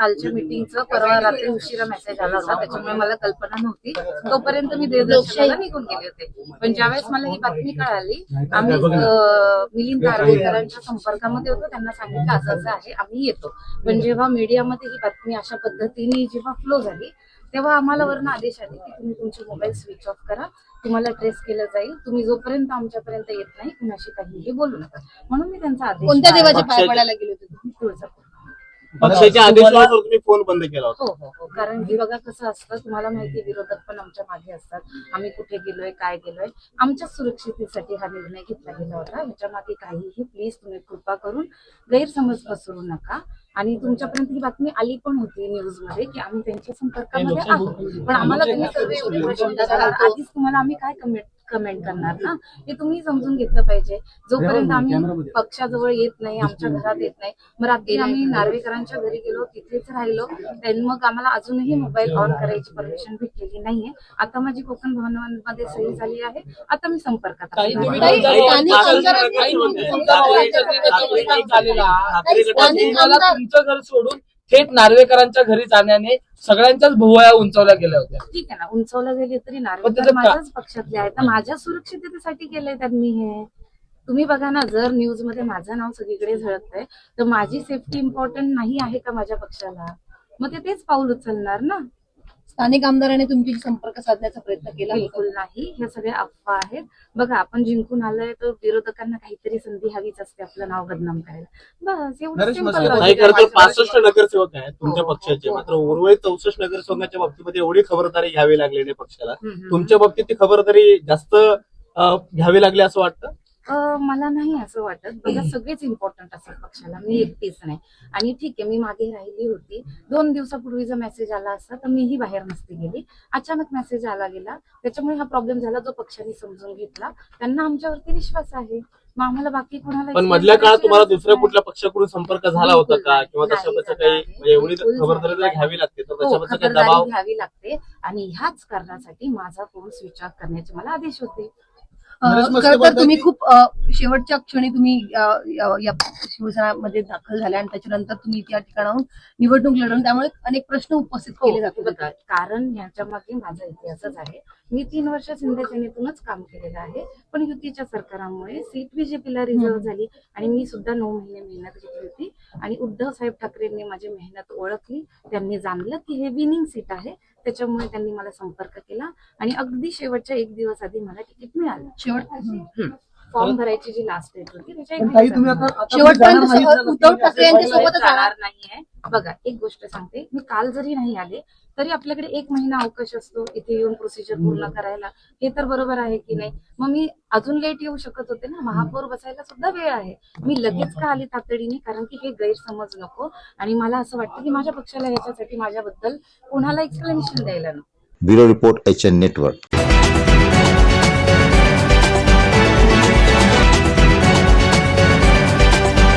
कालच्या मीटिंगचं परवा रात्री उशिरा मेसेज आला होता, त्याच्यामुळे मला कल्पना नव्हती. तोपर्यंत मी देवदर्शनाला निघून गेले होते. पण ज्यावेळेस मला ही बातमी कळाली, आम्ही मिलिंद नार्वेकरांच्या संपर्कामध्ये होतो, त्यांना सांगितलं असं असं आहे, आम्ही येतो. पण जेव्हा मीडियामध्ये ही बातमी अशा पद्धतीने जेव्हा फ्लो झाली, तेव्हा आम्हाला वरून आदेश आले की तुम्ही तुमचे मोबाईल स्विच ऑफ करा, तुम्हाला ट्रेस केलं जाईल, तुम्ही जोपर्यंत आमच्यापर्यंत येत नाही कुणाशी काहीही बोलू नका. म्हणून मी त्यांचा आदेश. कोणत्या देवाच्या पाया पडायला गेले होते तुम्ही? तुळजापूर. पक्षाच्या आदेशावर तुम्ही फोन बंद केला होता? हो. कारण की बघा कसं असतं, तुम्हाला माहिती, विरोधक पण आमच्या मागे असतात. आम्ही कुठे गेलोय, काय गेलोय, आमच्या सुरक्षितेसाठी हा निर्णय घेतला गेला होता. ह्याच्या मागे काहीही प्लीज तुम्ही कृपा करून गैरसमज पसरू नका. आणि तुमच्यापर्यंत ही बातमी आली पण होती न्यूज मध्ये की आम्ही त्यांच्या संपर्कामध्ये आहोत, पण आम्हाला त्यांनी सर्व एवढे प्रश्न विचारले, आधीच तुम्हाला आम्ही काय कमेंट करणार ना, हे तुम्ही समजून घेतलं पाहिजे. जोपर्यंत आम्ही पक्षाजवळ येत नाही, आमच्या घरात येत नाही. मग रात्री आम्ही नार्वेकरांच्या घरी गेलो, तिथेच राहिलो. मग आम्हाला अजूनही मोबाईल ऑन करायची परमिशन भेटलेली नाहीये. आता माझी कोकण भवनामध्ये सही झाली आहे, आता मी संपर्कात आहे. तुमचं घर सोडून थेट नार्वेकरांच्या घरी जाण्याने सगळ्यांच्याच भुवया उंचावल्या गेल्या होत्या. ठीक आहे ना, उंचावल्या गेली तरी नार्वेकर माझ्याच पक्षातले आहेत, तर माझ्या सुरक्षिततेसाठी केलंय त्यांनी हे. तुम्ही बघा ना, जर न्यूज मध्ये माझं नाव सगळीकडे झळकतंय तर माझी सेफ्टी इम्पॉर्टंट नाही आहे का माझ्या पक्षाला? मग ते तेच पाऊल उचलणार ना. स्थानिक आमदाराने तुमच्याशी संपर्क साधण्याचा प्रयत्न केला? बिलकुल नाही, हे सगळे अफवा आहेत. बघा, आपण जिंकून आलोय तर विरोधकांना काहीतरी संधी हवीच असते आपलं नाव बदनाम करायला. बस एवढं सिंपल. नाही, खरं तर 65 नगरसेवक आहेत तुमच्या पक्षाचे, मात्र उर्वरित 64 नगरसेवकांच्या बाबतीमध्ये एवढी खबरदारी घ्यावी लागली नाही पक्षाला. तुमच्या बाबतीत ती खबरदारी जास्त घ्यावी लागली असं वाटतं? मला नाही असं वाटत. बघा, सगळेच इम्पॉर्टंट असतात पक्षाला, मी एकटीच नाही. आणि ठीक आहे, मी मागे राहिली होती. 2 दिवसापूर्वी जर मेसेज आला असता तर मीही बाहेर नसती गेली. अचानक मेसेज आला गेला, त्याच्यामुळे हा प्रॉब्लेम झाला, जो पक्षाने समजून घेतला. त्यांना आमच्यावरती विश्वास आहे, मग आम्हाला बाकी कोणाला. पण मधल्या काळात तुम्हाला दुसऱ्या कुठल्या पक्षाकडून संपर्क झाला होता का, किंवा तशाच काही एवढी खबरदारी घ्यावी लागते तर तशाच काही दबाव घ्यावी लागते? आणि ह्याच कारणासाठी माझा फोन स्विच ऑफ करण्याचे मला आदेश होते. खरं तर तुम्ही खूप शेवटच्या क्षणी तुम्ही या शिवसेनेमध्ये दाखल झाल्या आणि त्याच्यानंतर तुम्ही त्या ठिकाणाहून निवडणूक लढवून, त्यामुळे अनेक प्रश्न उपस्थित केले जातात. कारण ह्याच्या मागे माझा इतिहासच आहे. मी 3 वर्ष शिंदे सेनेतूनच काम केलेलं आहे, पण युतीच्या सरकारामुळे सीट बीजेपीला रिझर्व्ह झाली आणि मी सुद्धा 9 महिने मेहनत घेतली होती. आणि उद्धव साहेब ठाकरेंनी माझी मेहनत ओळखली, त्यांनी जाणलं की हे विनिंग सीट आहे, त्याच्यामुळे त्यांनी मला संपर्क केला आणि अगदी शेवटच्या 1 दिवस आधी मला तिकीट मिळालं. फॉर्म भरायची जी लास्ट डेट होती त्याच्या शेवटपर्यंत उद्धव ठाकरे यांच्यासोबत जाणार नाहीये. बघा, एक गोष्ट सांगते, मी काल जरी नाही आले तरी आपल्याकडे 1 महिना अवकाश असतो इथे येऊन प्रोसिजर पूर्ण करायला. हे तर बरोबर आहे की नाही? मग मी अजून लेट येऊ शकत होते ना, महापौर बसायला सुद्धा वेळ आहे. मी लगेच का आले तातडीने? कारण की हे गैरसमज नको. आणि मला असं वाटतं की माझ्या पक्षाला ह्याच्यासाठी माझ्याबद्दल कोणाला एक्सप्लेनेशन द्यायला नको. Bureau report HN network.